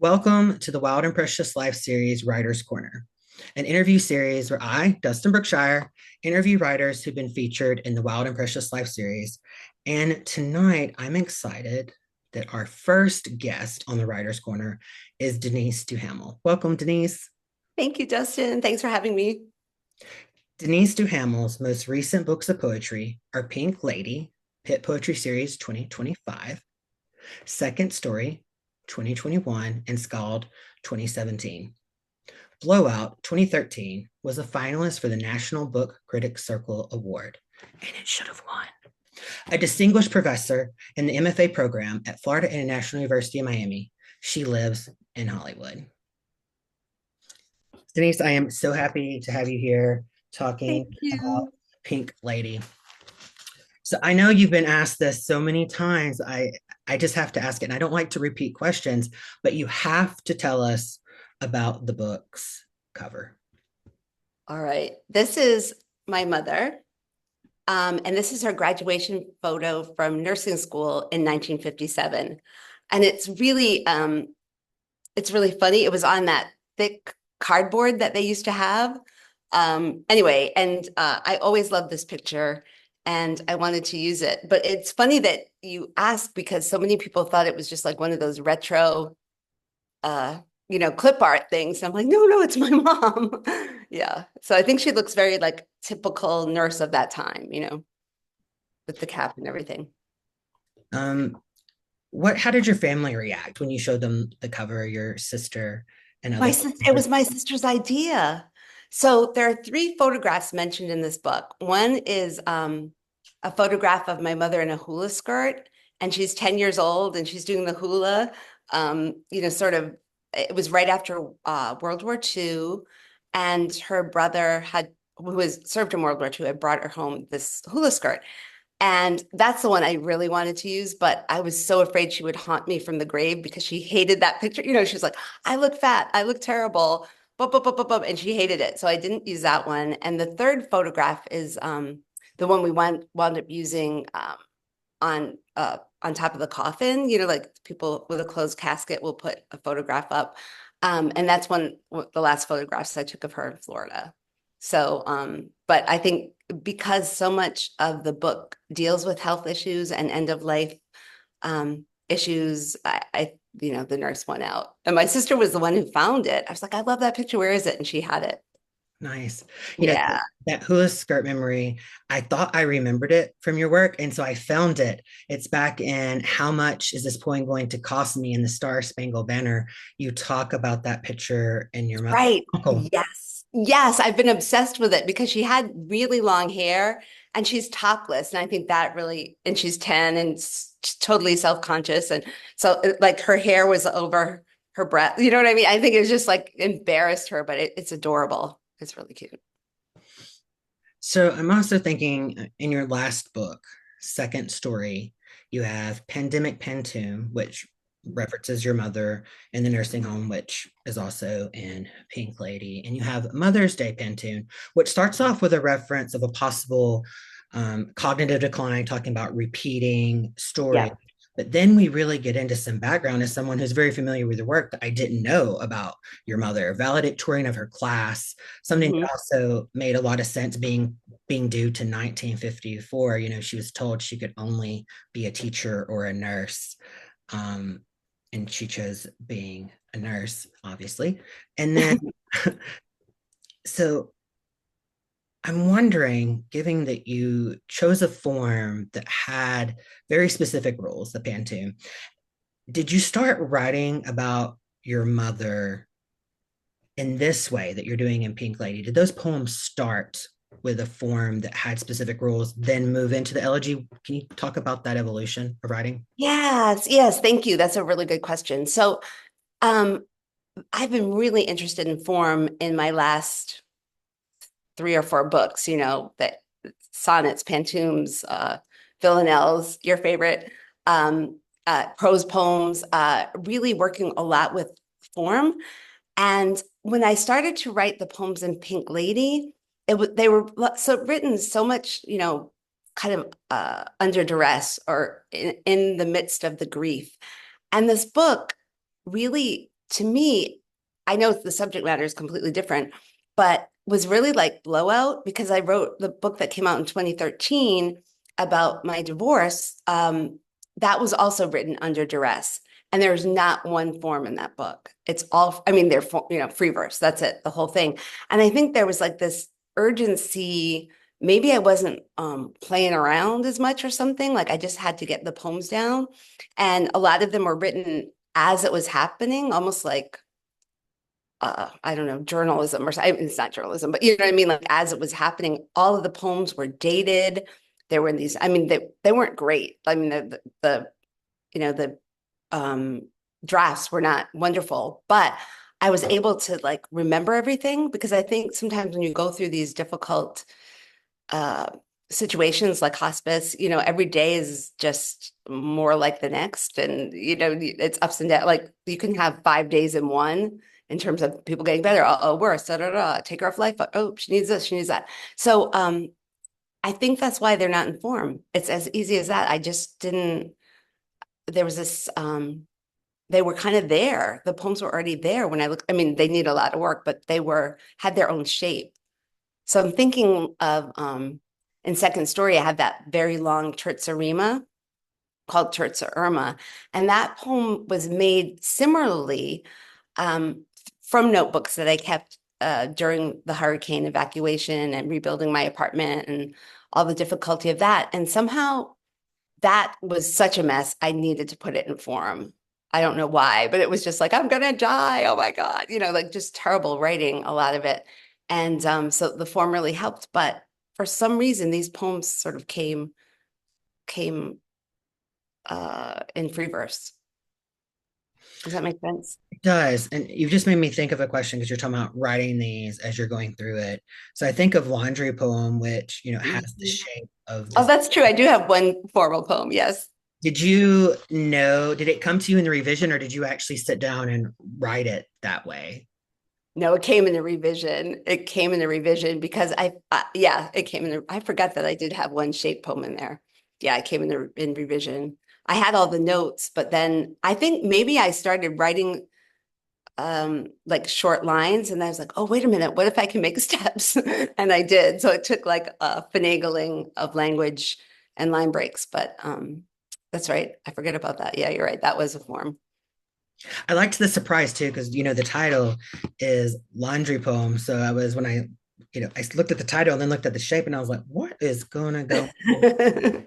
Welcome to the Wild and Precious Life series, Writer's Corner, an interview series where I, Dustin Brookshire, interview writers who've been featured in the Wild and Precious Life series. And tonight, I'm excited that our first guest on the Writer's Corner is Denise Duhamel. Welcome, Denise. Thank you, Dustin. Thanks for having me. Denise Duhamel's most recent books of poetry are Pink Lady, Pitt Poetry Series 2025, Second Story 2021, and Scald 2017. Blowout 2013 was a finalist for the National Book Critics Circle Award, and it should have won. A distinguished professor in the MFA program at Florida International University in Miami, she lives in Hollywood. Denise, I am so happy to have you here Thank talking about you. Pink Lady. So I know you've been asked this so many times. I just have to ask it, and I don't like to repeat questions, but you have to tell us about the book's cover. All right. This is my mother. And this is her graduation photo from nursing school in 1957. And it's really funny. It was on that thick cardboard that they used to have. Anyway, and I always loved this picture and I wanted to use it. But it's funny that you asked because so many people thought it was just like one of those retro uh, clip art things. I'm like, no, it's my mom. Yeah. So I think she looks very like typical nurse of that time, with the cap and everything. Um, how did your family react when you showed them the cover, your sister and My other sister, it members? was my sister's idea. So there are three photographs mentioned in this book. One is a photograph of my mother in a hula skirt, and she's 10 years old and she's doing the hula. Sort of, it was right after World War II, and her brother who was served in World War II, had brought her home this hula skirt. And that's the one I really wanted to use, but I was so afraid she would haunt me from the grave because she hated that picture. She was like, I look fat, I look terrible, and she hated it. So I didn't use that one. And the third photograph is the one we wound up using on top of the coffin. Like people with a closed casket will put a photograph up. And that's the last photographs I took of her in Florida. So, but I think because so much of the book deals with health issues and end of life issues, the nurse went out. And my sister was the one who found it. I was like, I love that picture. Where is it? And she had it. Nice. Yeah. That hula skirt memory, I thought I remembered it from your work. And so I found it. It's back in How Much Is This Poem Going to Cost Me in the Star Spangled Banner. You talk about that picture in your mother. Right. Uncle. Yes. Yes. I've been obsessed with it because she had really long hair and she's topless. And I think that really, and she's 10 and totally self-conscious. And so like her hair was over her breath. You know what I mean? I think it was just like embarrassed her, but it's adorable. It's really cute. So I'm also thinking in your last book, Second Story, you have Pandemic Pantoum, which references your mother in the nursing home, which is also in Pink Lady. And you have Mother's Day Pantoum, which starts off with a reference of a possible cognitive decline, talking about repeating stories. Yeah. But then we really get into some background as someone who's very familiar with your work that I didn't know about your mother, valedictorian of her class, something that Mhm. also made a lot of sense being due to 1954. She was told she could only be a teacher or a nurse. Um, and she chose being a nurse, obviously. And then, so I'm wondering, given that you chose a form that had very specific rules, the Pantoum, did you start writing about your mother in this way that you're doing in Pink Lady? Did those poems start with a form that had specific rules, then move into the elegy? Can you talk about that evolution of writing? Yes. Yes. Thank you. That's a really good question. So, um, I've been really interested in form in my last three or four books, that sonnets, pantoums, villanelles, your favorite, prose poems, really working a lot with form. And when I started to write the poems in Pink Lady, they were so written so much, kind of under duress or in the midst of the grief. And this book really to me, I know the subject matter is completely different, but was really like Blowout because I wrote the book that came out in 2013 about my divorce. That was also written under duress. And there's not one form in that book. It's all, I mean, they're, free verse. That's it, the whole thing. And I think there was like this urgency. Maybe I wasn't playing around as much or something. Like I just had to get the poems down. And a lot of them were written as it was happening, almost like I don't know, journalism or something. It's not journalism, but you know what I mean? Like as it was happening, all of the poems were dated. There were these, I mean, they weren't great. I mean, the drafts were not wonderful, but I was able to like remember everything because I think sometimes when you go through these difficult uh situations like hospice, every day is just more like the next. And it's ups and downs. Like you can have 5 days in one in terms of people getting better, worse, take her off life. Oh, she needs this, she needs that. So I think that's why they're not in form. It's as easy as that. I just didn't, there was this they were kind of there. The poems were already there when I looked. I mean, they need a lot of work, but they had their own shape. So I'm thinking of in second story, I had that very long terza rima called Terza Irma. And that poem was made similarly from notebooks that I kept during the hurricane evacuation and rebuilding my apartment and all the difficulty of that. And somehow that was such a mess. I needed to put it in form. I don't know why, but it was just like, I'm gonna die. Oh my God. Like just terrible writing, a lot of it. And so the form really helped. But for some reason, these poems sort of came in free verse. Does that make sense? It does. And you've just made me think of a question because you're talking about writing these as you're going through it. So I think of Laundry Poem, which, has the Mhm. shape of Oh, this. that's true. I do have one formal poem. Yes. Did it come to you in the revision or did you actually sit down and write it that way? No, it came in the revision. It came in the revision because yeah, it came in the, I forgot that I did have one shape poem in there. Yeah, it came in revision. I had all the notes, but then I think maybe I started writing like short lines and I was like, oh, wait a minute, what if I can make steps? And I did. So it took like a finagling of language and line breaks, but that's right. I forget about that. Yeah, you're right. That was a form. I liked the surprise too, because the title is Laundry Poem. So when I looked at the title and then looked at the shape and I was like, what is gonna go on?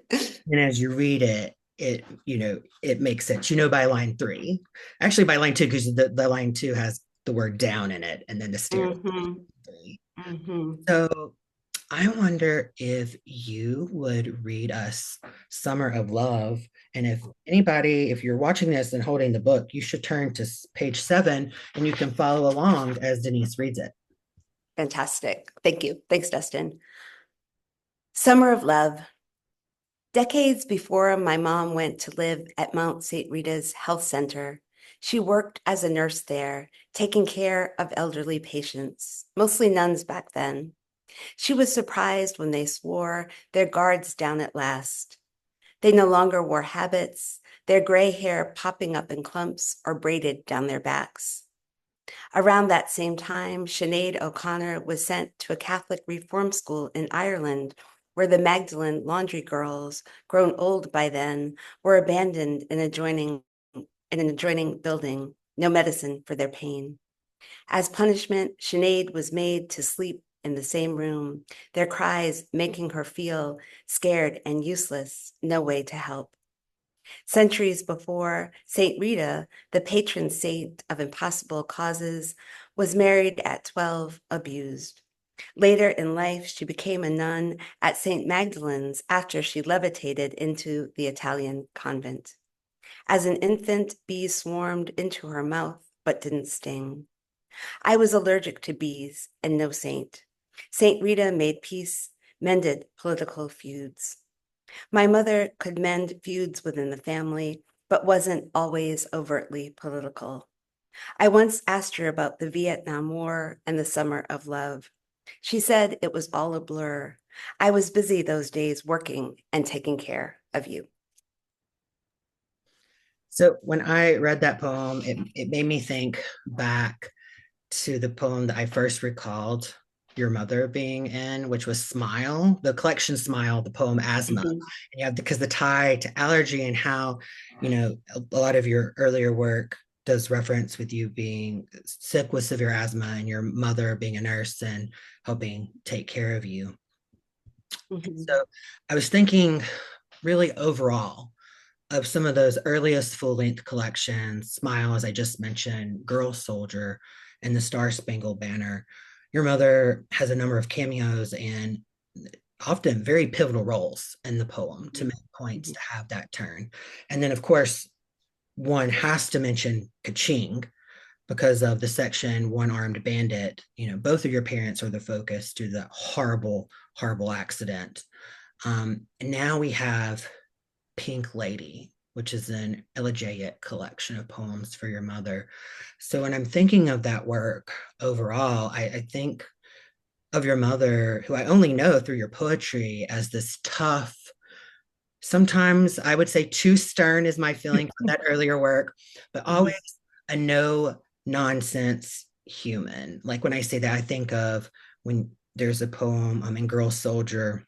And as you read it, it makes sense. By line three. Actually by line two, because the line two has the word down in it, and then the stereo Hmm. three. Hmm. So I wonder if you would read us Summer of Love. And if you're watching this and holding the book, you should turn to page 7 and you can follow along as Denise reads it. Fantastic. Thank you. Thanks, Dustin. Summer of Love. Decades before my mom went to live at Mount St. Rita's Health Center, she worked as a nurse there, taking care of elderly patients, mostly nuns back then. She was surprised when they swore their guards down at last. They no longer wore habits, their gray hair popping up in clumps or braided down their backs. Around that same time, Sinead O'Connor was sent to a Catholic reform school in Ireland, where the Magdalen laundry girls, grown old by then, were abandoned in an adjoining building, no medicine for their pain. As punishment, Sinead was made to sleep in the same room, their cries making her feel scared and useless, no way to help. Centuries before, St. Rita, the patron saint of impossible causes, was married at 12, abused. Later in life, she became a nun at St. Magdalen's after she levitated into the Italian convent. As an infant, bees swarmed into her mouth but didn't sting. I was allergic to bees and no saint. St. Rita made peace, mended political feuds. My mother could mend feuds within the family, but wasn't always overtly political. I once asked her about the Vietnam War and the Summer of Love. She said it was all a blur. I was busy those days working and taking care of you. So when I read that poem, it made me think back to the poem that I first recalled your mother being in, which was Smile, the collection Smile, the poem Asthma. Mhm. And you have because the tie to allergy and how, a lot of your earlier work does reference with you being sick with severe asthma and your mother being a nurse and helping take care of you. Mhm. So I was thinking really overall of some of those earliest full length collections, Smile, as I just mentioned, Girl Soldier, and the Star Spangled Banner. Your mother has a number of cameos and often very pivotal roles in the poem to make points Mhm. to have that turn. And then, of course, one has to mention Kaching because of the section One Armed Bandit. Both of your parents are the focus due to that horrible, horrible accident. And now we have Pink Lady, which is an elegiac collection of poems for your mother. So when I'm thinking of that work overall, I think of your mother, who I only know through your poetry as this tough, sometimes I would say too stern is my feeling for that earlier work, but always Mhm. a no nonsense human. Like when I say that, I think of when there's a poem in Girl Soldier,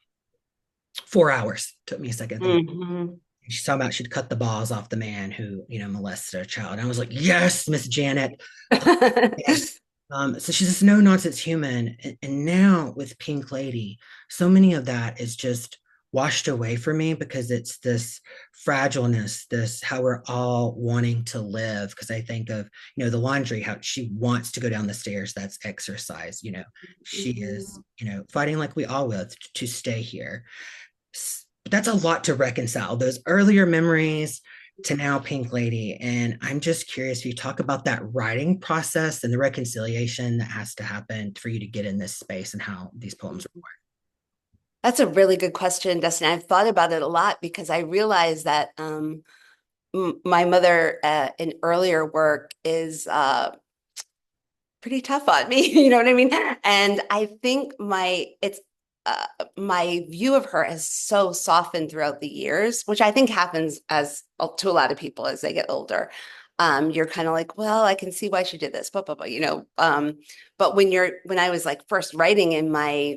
4 hours. Took me a second to think. Mhm. She's talking about she'd cut the balls off the man who, molested a child. And I was like, yes, Miss Janet. Yes. So she's this no nonsense human. And now with Pink Lady, so many of that is just washed away for me because it's this fragileness, this how we're all wanting to live. Because I think of, the laundry, how she wants to go down the stairs. That's exercise. She is, Mhm. fighting like we all will to stay here. But that's a lot to reconcile. Those earlier memories to now Pink Lady. And I'm just curious if you talk about that writing process and the reconciliation that has to happen for you to get in this space and how these poems are That's a really good question, Dustin. I've thought about it a lot because I realize that my mother in earlier work is pretty tough on me. You know what I mean? And I think uh, my view of her has so softened throughout the years, which I think happens as to a lot of people as they get older. You're kind of like, well, I can see why she did this, but when I was like first writing in my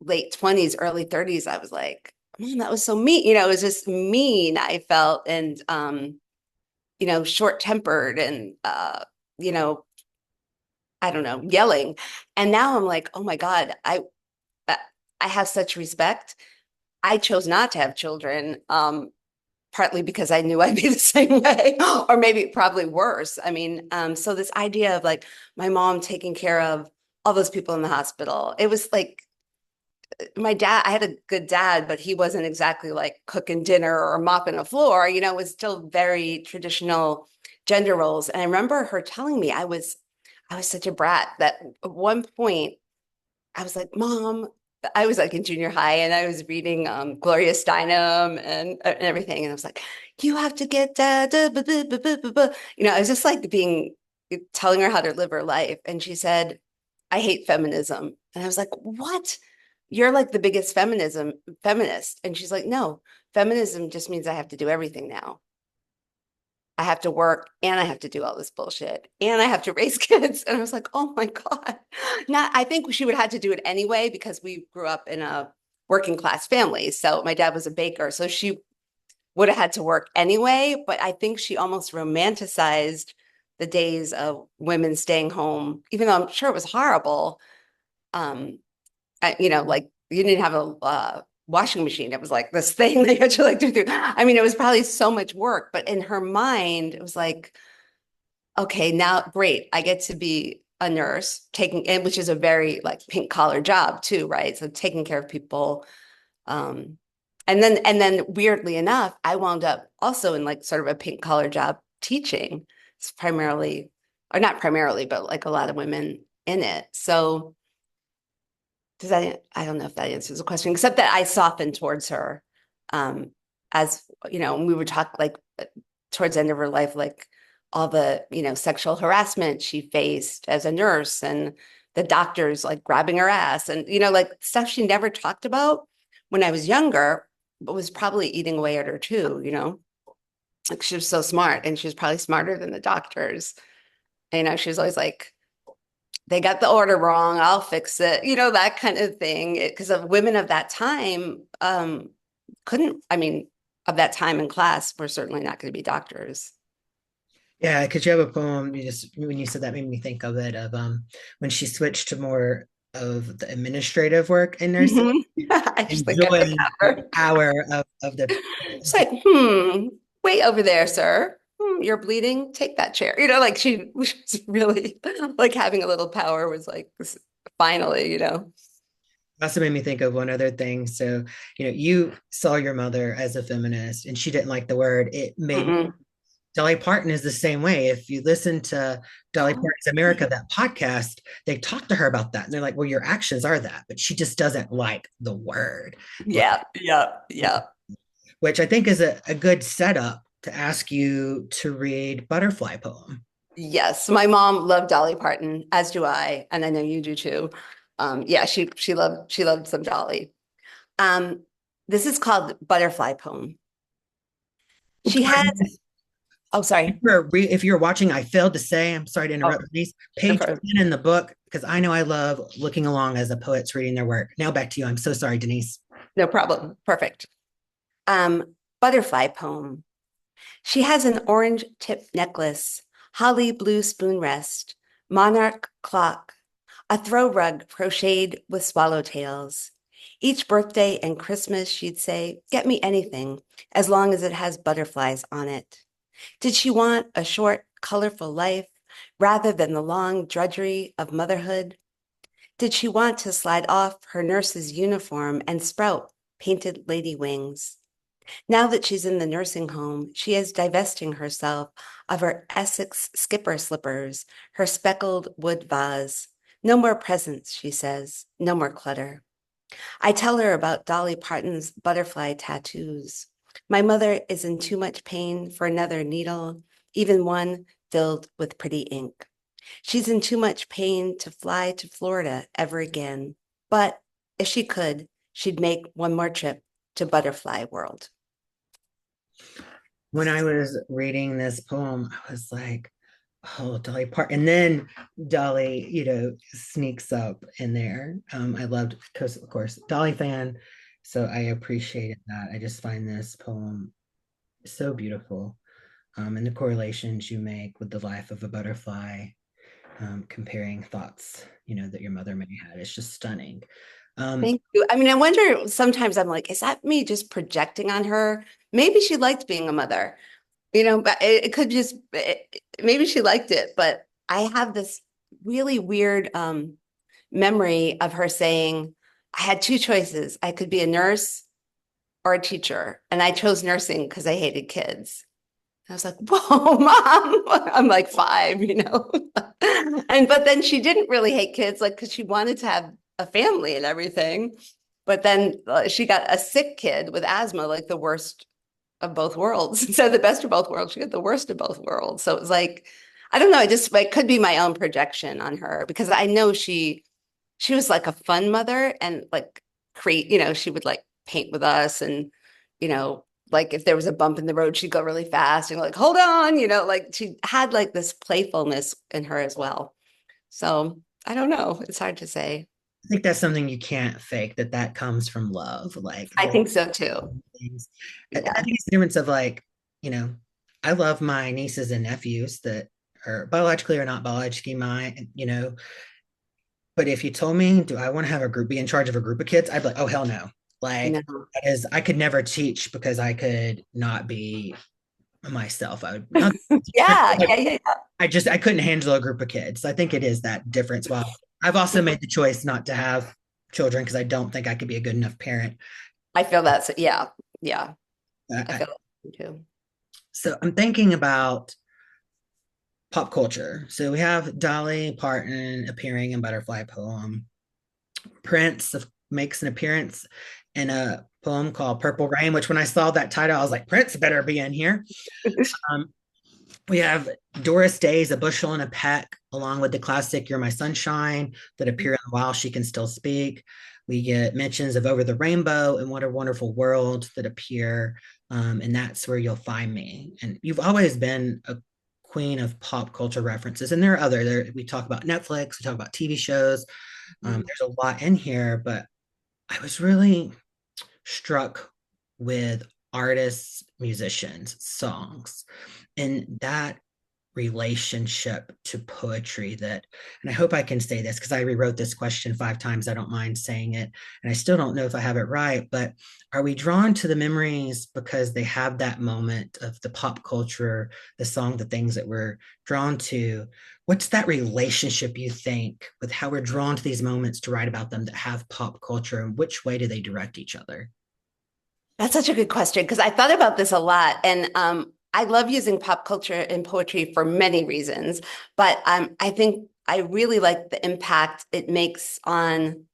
late 20s, early 30s, I was like, man, that was so mean. It was just mean, I felt, and short-tempered and you know, I don't know, yelling. And now I'm like, oh my God, uh, I have such respect. I chose not to have children, partly because I knew I'd be the same way, or maybe probably worse. I mean, so this idea of like my mom taking care of all those people in the hospital, it was like my dad, I had a good dad, but he wasn't exactly like cooking dinner or mopping a floor, it was still very traditional gender roles. And I remember her telling me I was such a brat that at one point I was like, Mom, I was like in junior high and I was reading Gloria Steinem and everything. And I was like, you have to get dad. I was just like telling her how to live her life. And she said, I hate feminism. And I was like, what? You're like the biggest feminist. And she's like, no, feminism just means I have to do everything now. I have to work and I have to do all this bullshit and I have to raise kids. And I was like, oh my God. I think she would have had to do it anyway because we grew up in a working class family. So my dad was a baker. So she would have had to work anyway. But I think she almost romanticized the days of women staying home, even though I'm sure it was horrible. Um, like you didn't have a washing machine. It was like this thing that you had to like do through. I mean, it was probably so much work, but in her mind, it was like, okay, now great, I get to be a nurse, which is a very like pink collar job too, right? So taking care of people. Um, and then weirdly enough, I wound up also in like sort of a pink collar job teaching. It's primarily, or not primarily, but like a lot of women in it. So I don't know if that answers the question, except that I softened towards her. Um, as we would talk like towards the end of her life, like all the, sexual harassment she faced as a nurse and the doctors like grabbing her ass and, like stuff she never talked about when I was younger, but was probably eating away at her too. Like she was so smart, and she was probably smarter than the doctors. She was always like, they got the order wrong, I'll fix it, that kind of thing. Because of women of that time, couldn't, I mean, of that time in class, we're certainly not going to be doctors. Yeah, because you have a poem, you just when you said that made me think of it of when she switched to more of the administrative work in nursing, Mhm. I just think of her enjoying the power. power of the It's like, wait over there, sir. You're bleeding. Take that chair. Like she was really like having a little power was like finally. also made me think of one other thing. So, you saw your mother as a feminist and she didn't like the word. It made Mm-mm. Dolly Parton is the same way. If you listen to Dolly Oh, Parton's America, that podcast, they talk to her about that. And they're like, well, your actions are that, but she just doesn't like the word. Like, yeah, yeah, yeah. which I think is a good setup to ask you to read Butterfly Poem. Yes, my mom loved Dolly Parton, as do I, and I know you do too. Yeah, she loved some Dolly. Um, this is called Butterfly Poem. She has, oh, sorry. If you're watching, I failed to say, I'm sorry to Oh, interrupt, Denise, no page problem. 10 in the book, because I know I love looking along as the poets reading their work. Now back to you. I'm so sorry, Denise. No problem. Perfect. Butterfly Poem. She has an orange tip necklace, holly blue spoon rest, monarch clock, a throw rug crocheted with swallowtails. Each birthday and Christmas, she'd say, get me anything, as long as it has butterflies on it. Did she want a short, colorful life rather than the long drudgery of motherhood? Did she want to slide off her nurse's uniform and sprout painted lady wings? Now that she's in the nursing home, she is divesting herself of her Essex skipper slippers, her speckled wood vase. No more presents, she says, no more clutter. I tell her about Dolly Parton's butterfly tattoos. My mother is in too much pain for another needle, even one filled with pretty ink. She's in too much pain to fly to Florida ever again. But if she could, she'd make one more trip to Butterfly World. When I was reading this poem, I was like, oh, Dolly Parton. And then Dolly, sneaks up in there. I loved, because of course, Dolly fan. So I appreciated that. I just find this poem so beautiful. And the correlations you make with the life of a butterfly, comparing thoughts, that your mother may have had. It's just stunning. Um, Thank you. I mean, I wonder sometimes I'm like, is that me just projecting on her? Maybe she liked being a mother, but it could just, maybe she liked it, but I have this really weird memory of her saying, I had two choices. I could be a nurse or a teacher. And I chose nursing because I hated kids. I was like, whoa, mom. I'm like 5. But then she didn't really hate kids, like, because she wanted to have a family and everything. But then she got a sick kid with asthma, like the worst of both worlds. Instead of the best of both worlds, she got the worst of both worlds. So it was like, I don't know, it just like could be my own projection on her because I know she was like a fun mother and like create, she would like paint with us and, like if there was a bump in the road, she'd go really fast and like, hold on, like she had like this playfulness in her as well. So I don't know. It's hard to say. I think that's something you can't fake, that comes from love. Like I the think so too. things. I Yeah. think it's the difference of like, you know, I love my nieces and nephews that are biologically or not biologically mine, but if you told me, do I want to have a group, be in charge of a group of kids? I'd be like, oh, hell no. Like, No. that is, I could never teach because I could not be myself. I would not, Yeah, like, yeah, yeah, yeah. I couldn't handle a group of kids. I think it is that difference. Well, I've also made the choice not to have children because I don't think I could be a good enough parent. I feel that's yeah, yeah. I I, feel that too. so I'm thinking about pop culture. So we have Dolly Parton appearing in Butterfly Poem. Prince makes an appearance in a poem called Purple Rain, which when I saw that title, I was like, Prince better be in here. Um, we have Doris Day's A Bushel and a Peck, along with the classic You're My Sunshine that appear in While She Can Still Speak. We get mentions of Over the Rainbow and What a Wonderful World that appear and that's where you'll find me. And you've always been a queen of pop culture references, and there are other. There we talk about Netflix, we talk about TV shows. Mhm. There's a lot in here, but I was really struck with artists, musicians, songs, and that relationship to poetry that, and I hope I can say this because I rewrote this question 5 times. I don't mind saying it. And I still don't know if I have it right, but are we drawn to the memories because they have that moment of the pop culture, the song, the things that we're drawn to? What's that relationship you think with how we're drawn to these moments to write about them that have pop culture, and which way do they direct each other? That's such a good question because I thought about this a lot. And I love using pop culture in poetry for many reasons. But I think I really like the impact it makes on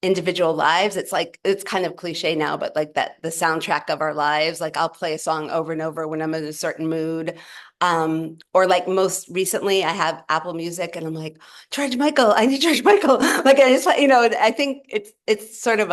individual lives. It's like, it's kind of cliche now, but like that, the soundtrack of our lives. Like I'll play a song over and over when I'm in a certain mood. Or like most recently, I have Apple Music and I'm like, George Michael, I need George Michael. Like I just, I think it's sort of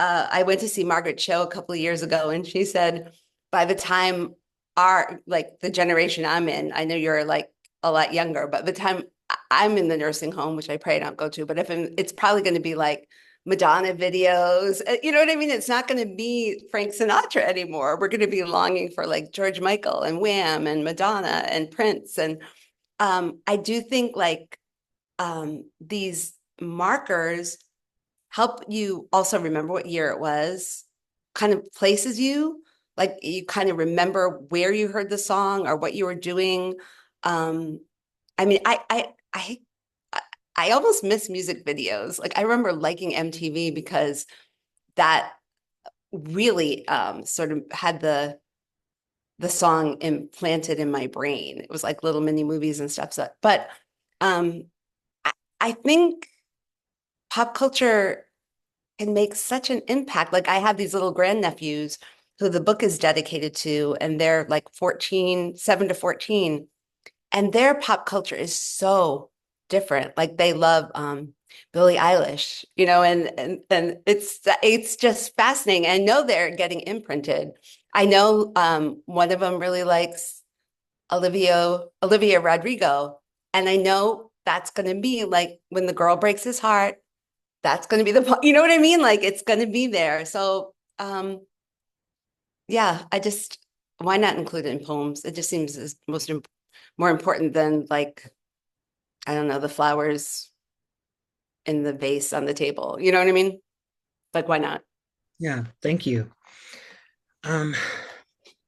I went to see Margaret Cho a couple of years ago, and she said, by the time our like the generation I'm in, I know you're like a lot younger, but by the time I'm in the nursing home, which I pray I don't go to, but it's probably going to be like Madonna videos. You know what I mean? It's not going to be Frank Sinatra anymore. We're going to be longing for like George Michael and Wham and Madonna and Prince. And I do think like these markers help you also remember what year it was, kind of places you, like you kind of remember where you heard the song or what you were doing. Um, I mean, I almost miss music videos. Like I remember liking MTV because that really sort of had the song implanted in my brain. It was like little mini movies and stuff. So, but um, I, I think pop culture can make such an impact. Like I have these little grandnephews who the book is dedicated to, and they're like 14, 7 to 14. And their pop culture is so different. Like they love Billie Eilish, and it's just fascinating. I know they're getting imprinted. I know one of them really likes Olivia Rodrigo. And I know that's gonna be like when the girl breaks his heart, that's going to be you know what I mean? Like it's going to be there. So, yeah, why not include it in poems? It just seems as more important than like, I don't know, the flowers in the vase on the table. You know what I mean? Like, why not? Yeah, thank you. Um,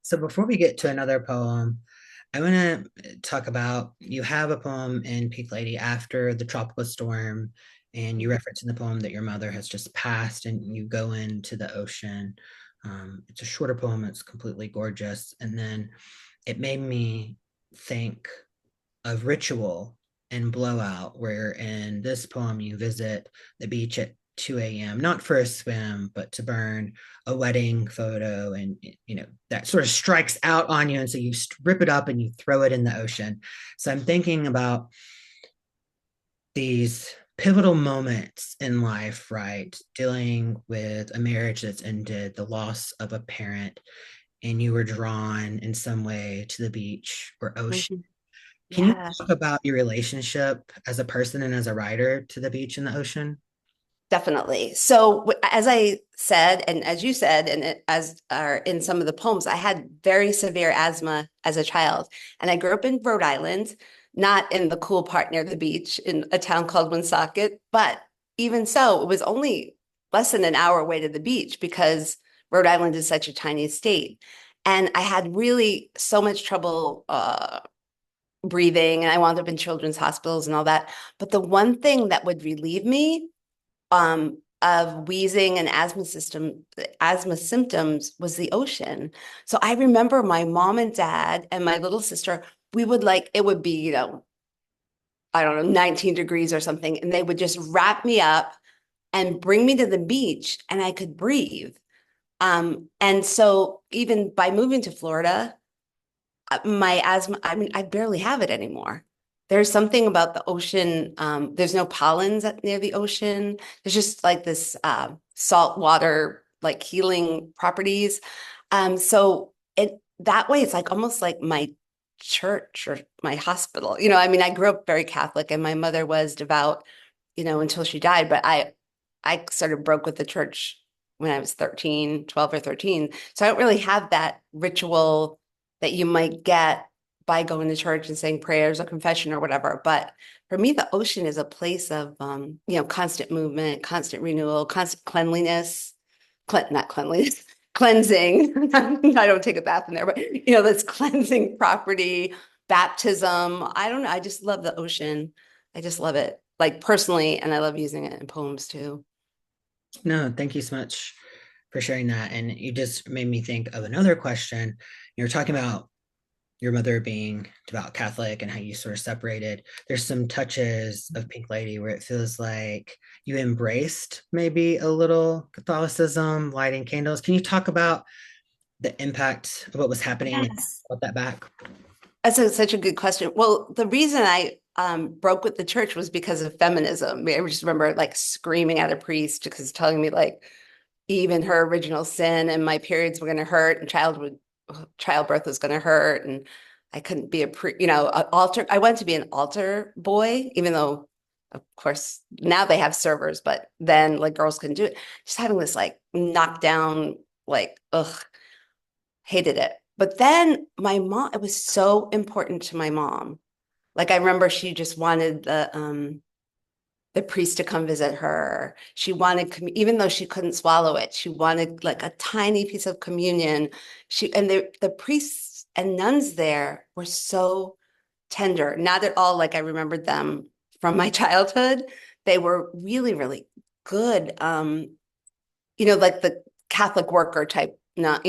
so before we get to another poem, I want to talk about, you have a poem in Pink Lady after the tropical storm, and you reference in the poem that your mother has just passed, and you go into the ocean. It's a shorter poem, it's completely gorgeous. And then it made me think of Ritual and Blowout, where in this poem you visit the beach at 2 a.m., not for a swim, but to burn a wedding photo. And, that sort of strikes out on you. And so you rip it up and you throw it in the ocean. So I'm thinking about these pivotal moments in life, right? Dealing with a marriage that's ended, the loss of a parent, and you were drawn in some way to the beach or ocean. Mhm. Can you Yeah. talk about your relationship as a person and as a writer to the beach and the ocean? Definitely. So, as I said, and as you said, and as are in some of the poems, I had very severe asthma as a child. And I grew up in Rhode Island, not in the cool part near the beach in a town called Woonsocket. But even so, it was only less than an hour away to the beach because Rhode Island is such a tiny state. And I had really so much trouble breathing, and I wound up in children's hospitals and all that. But the one thing that would relieve me of wheezing and asthma symptoms was the ocean. So I remember my mom and dad and my little sister, we would like, it would be, I don't know, 19 degrees or something. And they would just wrap me up and bring me to the beach and I could breathe. And so even by moving to Florida, my asthma, I mean, I barely have it anymore. There's something about the ocean. There's no pollens near the ocean. There's just like this salt water. like healing properties. So that way it's like almost like my church or my hospital. I mean, I grew up very Catholic and my mother was devout, until she died, but I sort of broke with the church when I was 13, 12 or 13. So I don't really have that ritual that you might get by going to church and saying prayers or confession or whatever. But for me, the ocean is a place of, constant movement, constant renewal, constant cleanliness, not cleanliness, cleansing. I don't take a bath in there, but, this cleansing property, baptism. I don't know. I just love the ocean. I just love it, like personally, and I love using it in poems too. No, thank you so much for sharing that. And you just made me think of another question. You were talking about your mother being devout Catholic and how you sort of separated. There's some touches of Pink Lady where it feels like you embraced maybe a little Catholicism, lighting candles. Can you talk about the impact of what was happening and Yes. brought that back? Such a good question. Well, the reason I broke with the church was because of feminism. I just remember like screaming at a priest because telling me like even her original sin and my periods were going to hurt and childbirth was going to hurt and I couldn't be an altar. I wanted to be an altar boy, even though, of course, now they have servers, but then like girls couldn't do it. Just having this like knockdown, like, ugh, hated it. But then my mom, it was so important to my mom. Like I remember she just wanted the priest to come visit her. She wanted, even though she couldn't swallow it, she wanted like a tiny piece of communion. The priests and nuns there were so tender. Not at all like I remembered them from my childhood. They were really, really good. Like the Catholic worker type, not,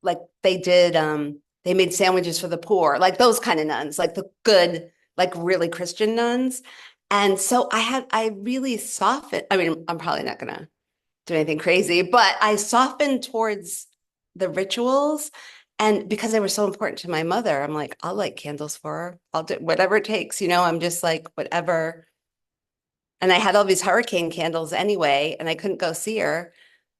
like they made sandwiches for the poor, like those kind of nuns, like the good, like really Christian nuns. And so I really softened. I mean, I'm probably not gonna do anything crazy, but I softened towards the rituals. And because they were so important to my mother, I'm like, I'll light candles for her. I'll do whatever it takes, I'm just like, whatever. And I had all these hurricane candles anyway, and I couldn't go see her.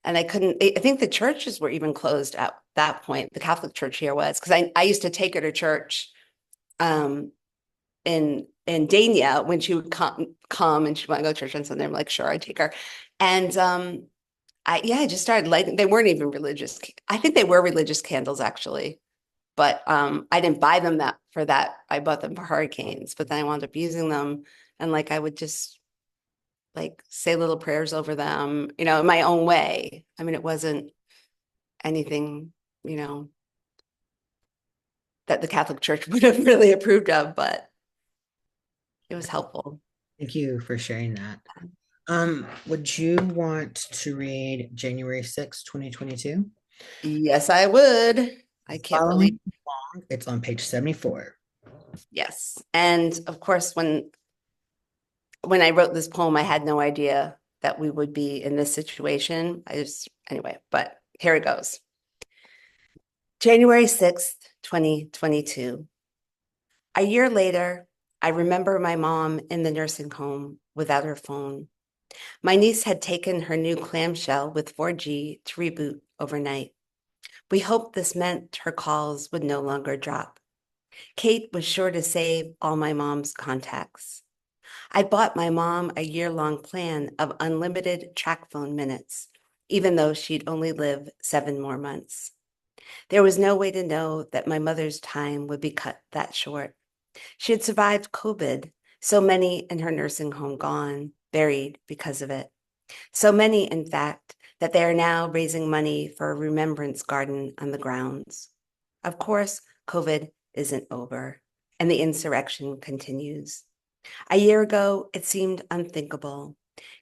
And I couldn't, I think the churches were even closed at that point. The Catholic church here was, because I used to take her to church um, in Dania when she would come and she'd want to go to church on Sunday. I'm like, sure, I take her. And I just started lighting. They weren't even religious. I think they were religious candles actually, but I didn't buy them that for that. I bought them for hurricanes, but then I wound up using them. And like I would just like say little prayers over them, in my own way. I mean, it wasn't anything, you know, that the Catholic Church would have really approved of, but it was helpful. Thank you for sharing that. Would you want to read January 6, 2022? Yes, I would. I can't believe. Following along, it's on page 74. Yes. And of course, when I wrote this poem, I had no idea that we would be in this situation. Anyway, but here it goes. January 6th, 2022. A year later, I remember my mom in the nursing home without her phone. My niece had taken her new clamshell with 4G to reboot overnight. We hoped this meant her calls would no longer drop. Kate was sure to save all my mom's contacts. I bought my mom a year-long plan of unlimited track phone minutes, even though she'd only live 7 more months. There was no way to know that my mother's time would be cut that short. She had survived COVID, so many in her nursing home gone, buried because of it. So many, in fact, that they are now raising money for a remembrance garden on the grounds. Of course, COVID isn't over, and the insurrection continues. A year ago, it seemed unthinkable.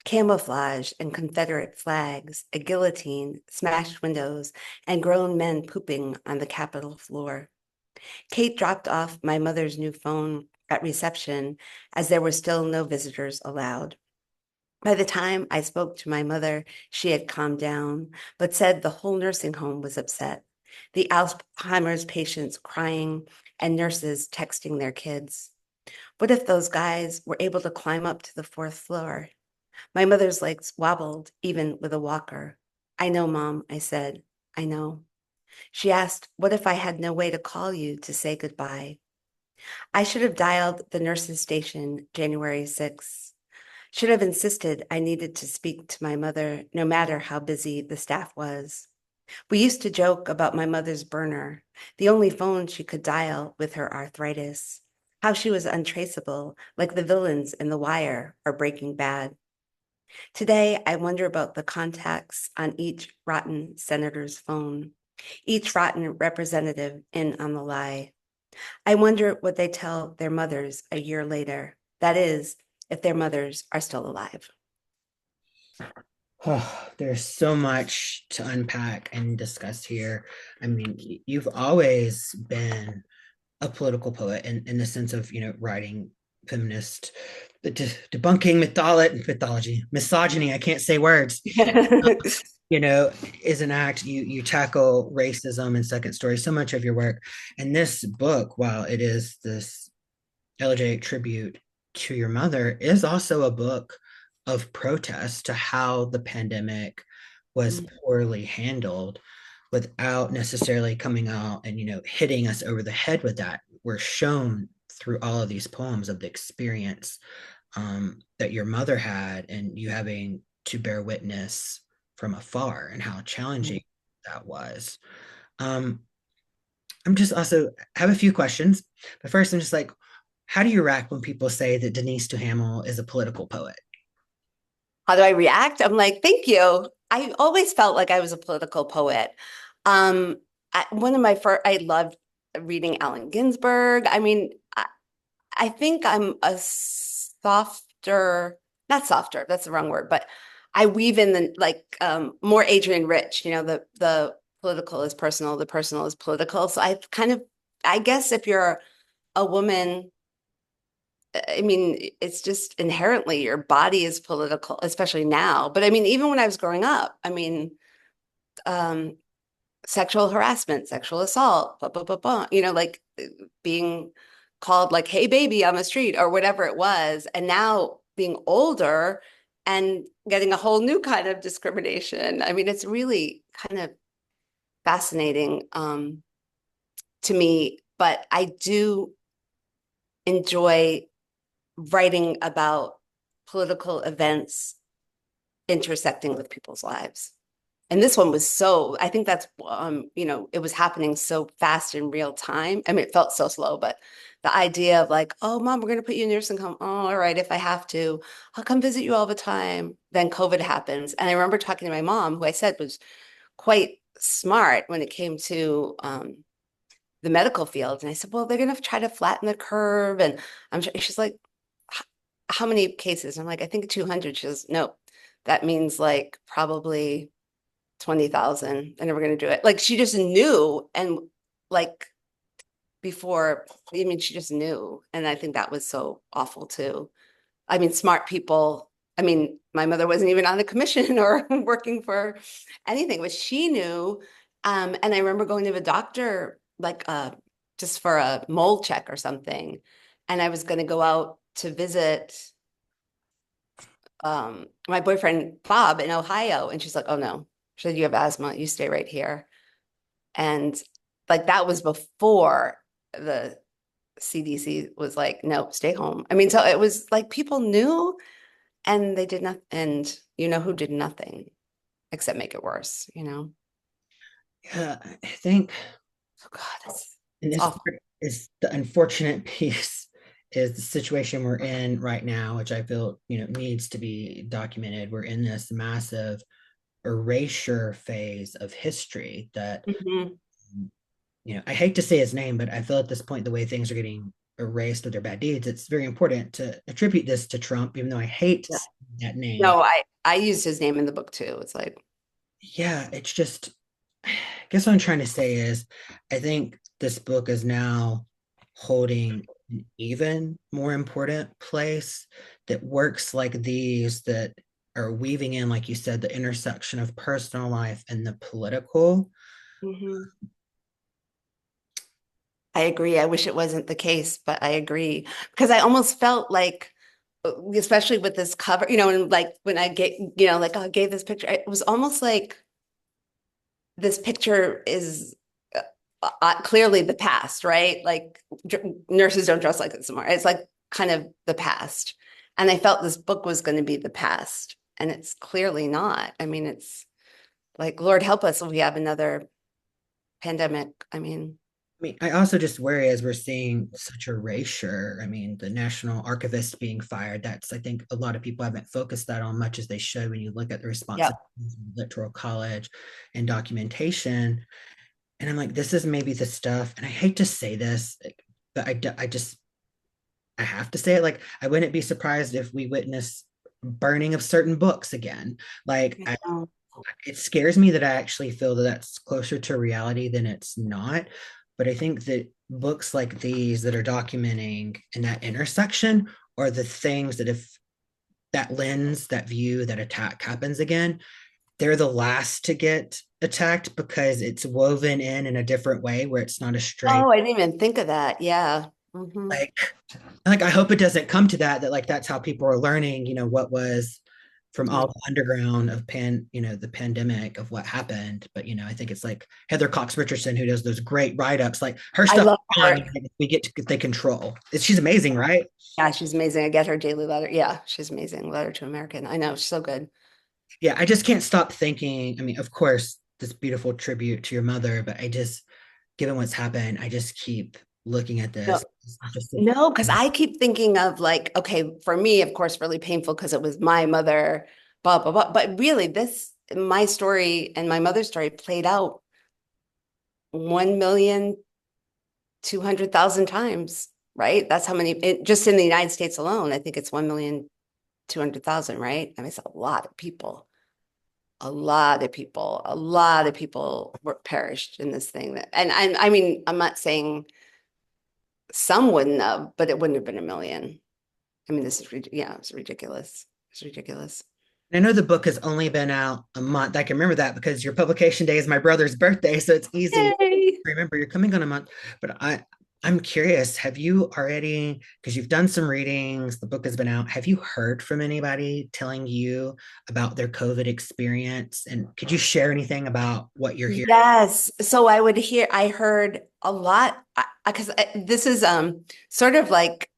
Camouflage and Confederate flags, a guillotine, smashed windows, and grown men pooping on the Capitol floor. Kate dropped off my mother's new phone at reception as there were still no visitors allowed. By the time I spoke to my mother, she had calmed down, but said the whole nursing home was upset. The Alzheimer's patients crying and nurses texting their kids. What if those guys were able to climb up to the 4th floor? My mother's legs wobbled, even with a walker. I know, Mom, I said. I know. She asked, what if I had no way to call you to say goodbye? I should have dialed the nurse's station January 6th. Should have insisted I needed to speak to my mother, no matter how busy the staff was. We used to joke about my mother's burner, the only phone she could dial with her arthritis, how she was untraceable, like the villains in The Wire or Breaking Bad. Today, I wonder about the contacts on each rotten senator's phone, each rotten representative in on the lie. I wonder what they tell their mothers a year later. That is, if their mothers are still alive. Oh, there's so much to unpack and discuss here. I mean, you've always been a political poet in the sense of, writing feminist, debunking mythology, misogyny. I can't say words. You know, is an act. You tackle racism in second story. So much of your work, and this book, while it is this elegiac tribute to your mother, is also a book of protest to how the pandemic was poorly handled without necessarily coming out and hitting us over the head with that. We're shown through all of these poems of the experience that your mother had, and you having to bear witness from afar and how challenging that was. um, I'm just also have a few questions, but first I'm just like, how do you react when people say that Denise Duhamel is a political poet? How do I react? I'm like, thank you. I always felt like I was a political poet. Um, one of my first, I loved reading Allen Ginsberg. I mean, I think I'm a softer, not softer, that's the wrong word, but I weave in the more Adrienne Rich, the political is personal, the personal is political. So I guess if you're a woman, I mean, it's just inherently your body is political, especially now. But I mean, even when I was growing up, I mean, um, sexual harassment, sexual assault, blah, blah, blah, blah, being called like, hey, baby on the street or whatever it was. And now being older and getting a whole new kind of discrimination. I mean, it's really kind of fascinating to me, but I do enjoy writing about political events intersecting with people's lives. And this one was I think that's, it was happening so fast in real time. I mean, it felt so slow, but the idea of like, oh, Mom, we're going to put you in nursing home. Oh, all right, if I have to, I'll come visit you all the time. Then COVID happens. And I remember talking to my mom, who I said was quite smart when it came to the medical field. And I said, well, they're going to try to flatten the curve. And she's like, how many cases? I'm like, I think 200. She goes, no, that means like probably 20,000. They're never going to do it. Like she just knew. And like before, I mean, she just knew. And I think that was so awful too. I mean, smart people. I mean, my mother wasn't even on the commission or working for anything, but she knew. And I remember going to the doctor, like just for a mole check or something. And I was going to go out to visit my boyfriend Bob in Ohio. And she's like, oh no, she said, you have asthma, you stay right here. And like that was before the CDC was like, no, stay home. I mean, so it was like people knew and they did not, and you know who did nothing except make it worse, you know? Yeah, I think, Oh God, and it's this awful. part is the unfortunate piece, is the situation we're in right now, which I feel needs to be documented. We're in this massive erasure phase of history that, Mhm. I hate to say his name, but I feel at this point, the way things are getting erased with their bad deeds, it's very important to attribute this to Trump, even though I hate Yeah. that name. No, I used his name in the book too. It's like, Yeah, it's just, I guess what I'm trying to say is, I think this book is now holding an even more important place, that works like these that are weaving in, like you said, the intersection of personal life and the political. mhm. I agree. I wish it wasn't the case, but I agree because I almost felt like, especially with this cover, and like when I get, like I gave this picture, it was almost like this picture is clearly the past, right? Like nurses don't dress like this anymore. It's like kind of the past. And I felt this book was going to be the past, and it's clearly not. I mean, it's like, Lord help us if we have another pandemic. I mean, I also just worry as we're seeing such erasure. I mean, the National Archivist being fired, that's, I think a lot of people haven't focused that on much as they should when you look at the yeah. responsibilities of the Electoral College and documentation. And I'm like, this is maybe the stuff, and I hate to say this, but I just, I have to say it. Like, I wouldn't be surprised if we witness burning of certain books again. Like, it scares me that I actually feel that that's closer to reality than it's not. But I think that books like these that are documenting in that intersection are the things that, if that lens, that view, that attack happens again, they're the last to get attacked because it's woven in a different way where it's not a straight, Oh, I didn't even think of that. Yeah. Hmm. like, I hope it doesn't come to that, that like that's how people are learning, what was from all the underground of the pandemic of what happened. But I think it's like Heather Cox Richardson who does those great write-ups, like her I stuff love on, her. we get to get the control. She's amazing, right? Yeah, she's amazing. I get her daily letter. Yeah, she's amazing. Letter to American. I know, she's so good. Yeah, I just can't stop thinking. I mean, of course, this beautiful tribute to your mother, but I just, given what's happened, I just keep looking at No, this. Just no, because I keep thinking of like, okay, for me, of course, really painful because it was my mother, blah, blah, blah. But really, my story and my mother's story played out 1,200,000 times, right? That's how many, just in the United States alone, I think it's 1,200,000, right? I mean, it's a lot of people. A lot of people were perished in this thing and I mean, I'm not saying some wouldn't have, but it wouldn't have been a million. I mean, yeah, it's ridiculous. It's ridiculous. I know the book has only been out a month. I can remember that because your publication day is my brother's birthday, so it's easy to Yay. remember you're coming on a month. But I'm curious, have you already, because you've done some readings, the book has been out, have you heard from anybody telling you about their COVID experience? And could you share anything about what you're hearing? Yes. So I heard a lot because this is sort of like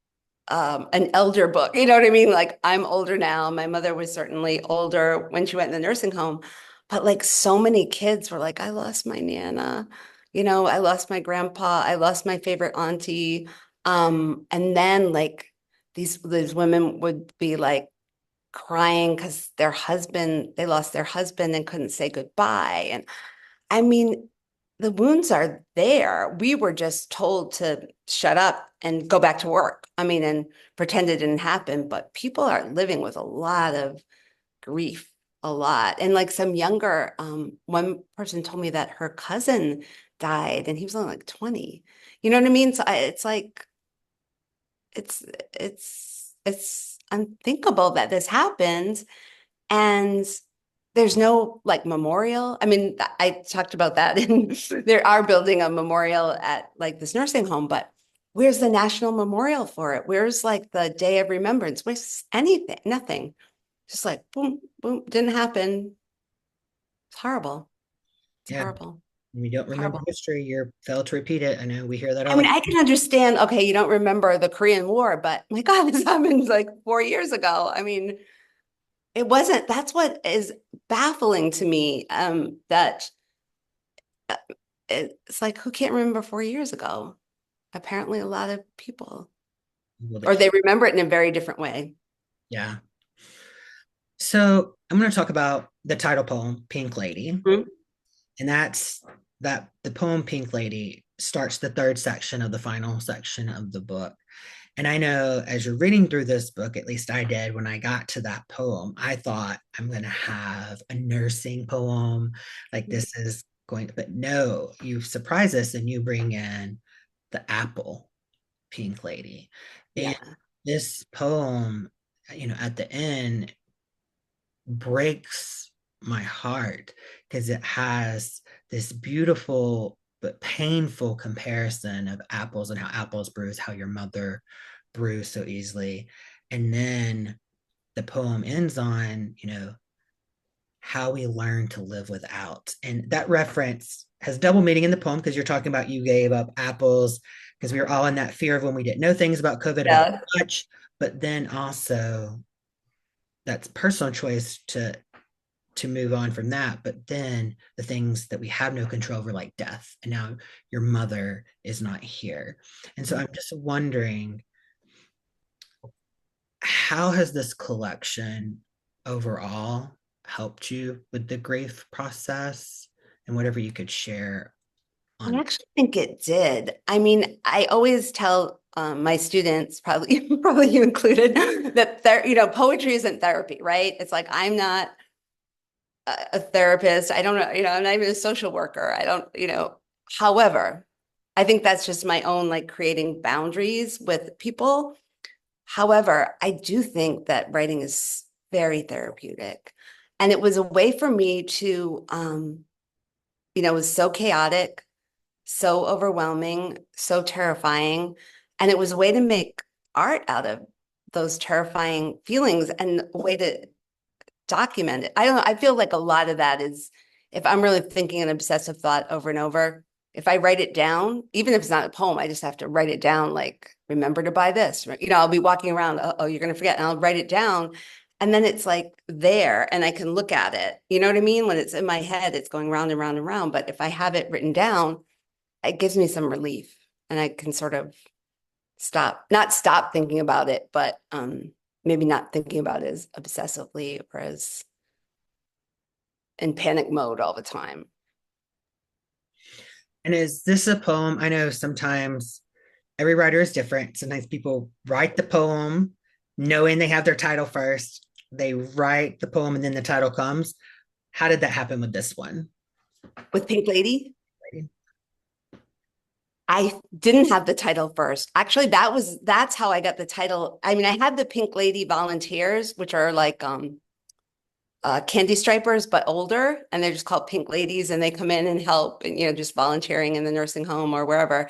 an elder book. You know what I mean? Like I'm older now. My mother was certainly older when she went in the nursing home, but like so many kids were like, I lost my Nana, I lost my grandpa, I lost my favorite auntie. And then like these women would be like crying because they lost their husband and couldn't say goodbye. And I mean, the wounds are there. We were just told to shut up and go back to work. I mean, and pretend it didn't happen, but people are living with a lot of grief, a lot. And like some younger, one person told me that her cousin died and he was only like 20. You know what I mean? So it's like, it's, it's unthinkable that this happens. And there's no like memorial. I mean, I talked about that and there are building a memorial at like this nursing home, but where's the national memorial for it? Where's like the day of remembrance? Where's anything? Nothing. Just like boom, boom, didn't happen. It's horrible. It's Yeah, horrible. we don't remember Horrible. history. You're failed to repeat it. I know we hear that I all the mean, time. I can understand, okay, you don't remember the Korean War, but my God, this happened like 4 years ago. I mean, it wasn't, that's what is baffling to me, that uh, it's like, who can't remember 4 years ago? Apparently, a lot of people, Well, or they remember it in a very different way. yeah. So I'm going to talk about the title poem, Pink Lady. Mhm. And that's that the poem Pink Lady starts the third section of the final section of the book. And I know as you're reading through this book, at least I did, when I got to that poem, I thought I'm going to have a nursing poem. Like this is going, but no, you surprise us and you bring in the apple Pink Lady. And Yeah, this poem, at the end breaks my heart because it has this beautiful but painful comparison of apples and how apples bruise, how your mother bruised so easily. And then the poem ends on, how we learn to live without. And that reference has double meaning in the poem because you're talking about you gave up apples because we were all in that fear of when we didn't know things about COVID, about Yeah. much, but then also that's personal choice to move on from that. But then the things that we have no control over, like death, and now your mother is not here. And so I'm just wondering, how has this collection overall helped you with the grief process, and whatever you could share I on. actually think it did. I mean, I always tell my students, probably probably you included, that poetry isn't therapy, right? It's like I'm not a therapist. I don't know, I'm not even a social worker. I don't, however, I think that's just my own like creating boundaries with people. However, I do think that writing is very therapeutic. And it was a way for me to, it was so chaotic, so overwhelming, so terrifying. And it was a way to make art out of those terrifying feelings and a way to document it. I don't know. I feel like a lot of that is if I'm really thinking an obsessive thought over and over, if I write it down, even if it's not a poem, I just have to write it down, like, remember to buy this. I'll be walking around, oh, you're going to forget. And I'll write it down. And then it's like there and I can look at it. You know what I mean? When it's in my head, it's going round and round and round. But if I have it written down, it gives me some relief and I can sort of not stop thinking about it, but maybe not thinking about it as obsessively or as in panic mode all the time. And is this a poem? I know sometimes every writer is different. Sometimes people write the poem knowing they have their title first. They write the poem and then the title comes. How did that happen with this one? With Pink Lady, I didn't have the title first. Actually, that's how I got the title. I mean, I had the Pink Lady volunteers, which are like candy stripers, but older, and they're just called Pink Ladies, and they come in and help, and just volunteering in the nursing home or wherever,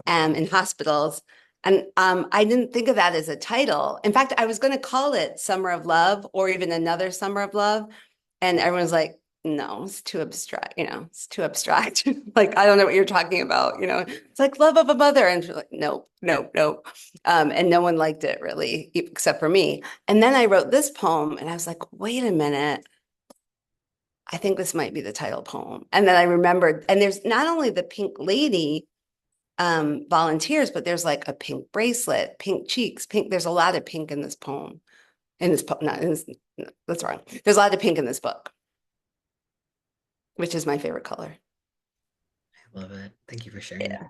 in hospitals. And I didn't think of that as a title. In fact, I was going to call it Summer of Love or even Another Summer of Love, and everyone's like, no, it's too abstract, it's too abstract. Like, I don't know what you're talking about, it's like love of a mother. And she's like, nope, nope, nope. And no one liked it really, except for me. And then I wrote this poem and I was like, wait a minute. I think this might be the title poem. And then I remembered, and there's not only the Pink Lady volunteers, but there's like a pink bracelet, pink cheeks, pink. There's a lot of pink in this poem. Not in this, no, that's wrong. There's a lot of pink in this book, which is my favorite color. I love it. Thank you for sharing that.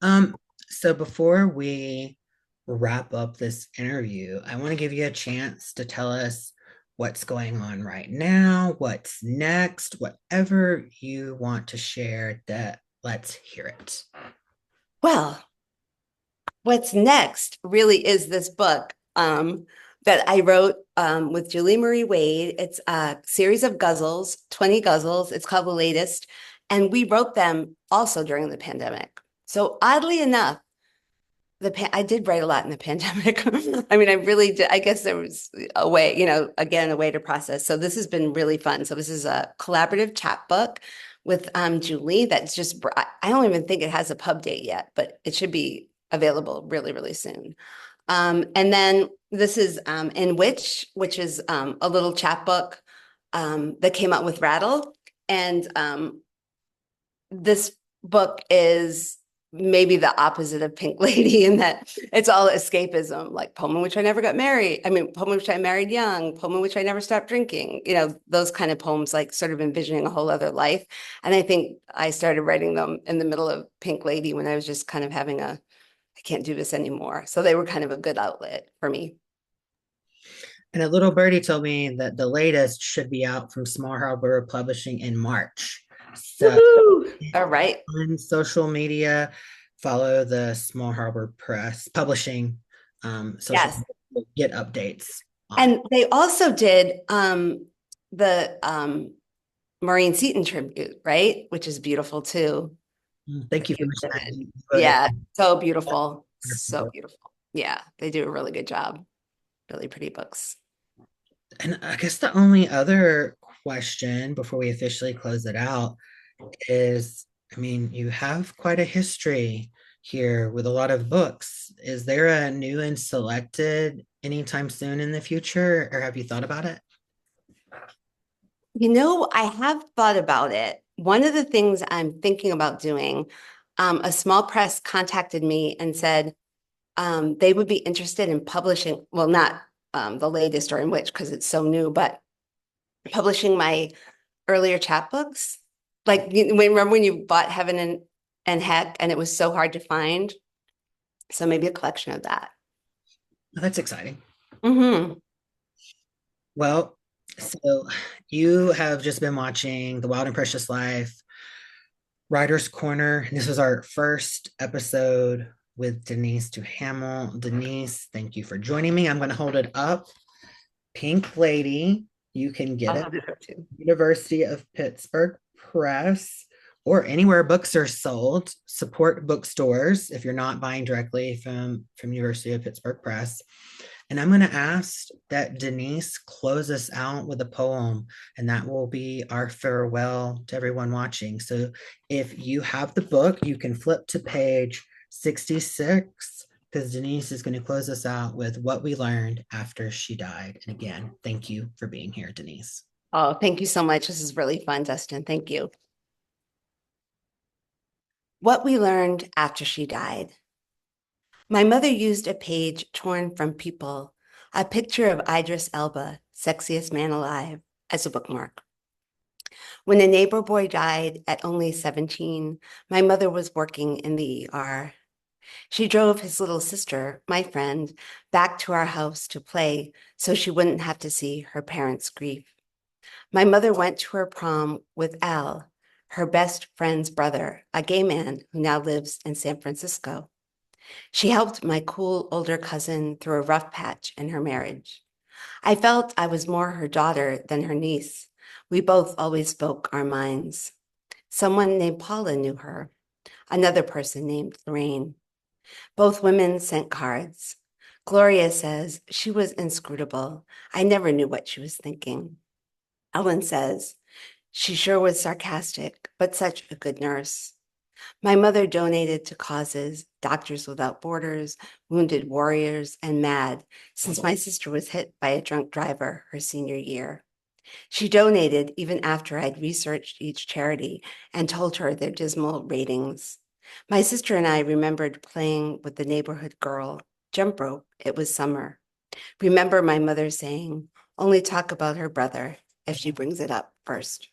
Yeah. So before we wrap up this interview, I want to give you a chance to tell us what's going on right now, what's next, whatever you want to share, that let's hear it. Well, what's next really is this book that I wrote with Julie Marie Wade. It's a series of ghazals, 20 ghazals. It's called The Latest. And we wrote them also during the pandemic. So oddly enough, I did write a lot in the pandemic. I mean, I really did. I guess there was a way, again, a way to process. So this has been really fun. So this is a collaborative chapbook with Julie. That's just, I don't even think it has a pub date yet, but it should be available really, really soon. And then this is In which is a little chapbook that came out with Rattle. And this book is maybe the opposite of Pink Lady in that it's all escapism, like poem in which I never got married. I mean, poem in which I married young, poem in which I never stopped drinking, those kind of poems, like sort of envisioning a whole other life. And I think I started writing them in the middle of Pink Lady when I was just kind of having I can't do this anymore. So they were kind of a good outlet for me. And a little birdie told me that the latest should be out from Small Harbor Publishing in March. So All right. on social media, follow the Small Harbor Press Publishing social Yes. media, get updates on it. And they also did the Maureen Seaton tribute, right? Which is beautiful too. Thank If you for you mentioning that. did. You wrote it. Yeah, so beautiful. So Wonderful. beautiful. Yeah, they do a really good job. Really pretty books. And I guess the only other question before we officially close it out is, I mean, you have quite a history here with a lot of books. Is there a new and selected anytime soon in the future, or have you thought about it? I have thought about it. One of the things I'm thinking about doing, a small press contacted me and said they would be interested in publishing, well, not the latest or in which, because it's so new, but publishing my earlier chapbooks. Like, remember when you bought Heaven and Heck and it was so hard to find? So maybe a collection of that. Oh, that's exciting. Hmm. Well, so you have just been watching The Wild and Precious Life, Writer's Corner. This was our first episode with Denise Duhamel. Denise, thank you for joining me. I'm going to hold it up. Pink Lady, you can get I'll it. have it too. University of Pittsburgh Press or anywhere books are sold. Support bookstores if you're not buying directly from University of Pittsburgh Press. And I'm going to ask that Denise close us out with a poem, and that will be our farewell to everyone watching. So if you have the book, you can flip to page 66 because Denise is going to close us out with what we learned after she died. And again, thank you for being here, Denise. Oh, thank you so much. This is really fun, Dustin. Thank you. What we learned after she died. My mother used a page torn from People, a picture of Idris Elba, sexiest man alive, as a bookmark. When a neighbor boy died at only 17, my mother was working in the ER. She drove his little sister, my friend, back to our house to play so she wouldn't have to see her parents' grief. My mother went to her prom with Al, her best friend's brother, a gay man who now lives in San Francisco. She helped my cool older cousin through a rough patch in her marriage. I felt I was more her daughter than her niece. We both always spoke our minds. Someone named Paula knew her, another person named Lorraine. Both women sent cards. Gloria says she was inscrutable. I never knew what she was thinking. Ellen says she sure was sarcastic, but such a good nurse. My mother donated to causes, Doctors Without Borders, Wounded Warriors, and MAD, since my sister was hit by a drunk driver her senior year. She donated even after I'd researched each charity and told her their dismal ratings. My sister and I remembered playing with the neighborhood girl, jump rope. It was summer. Remember my mother saying, only talk about her brother if she brings it up first.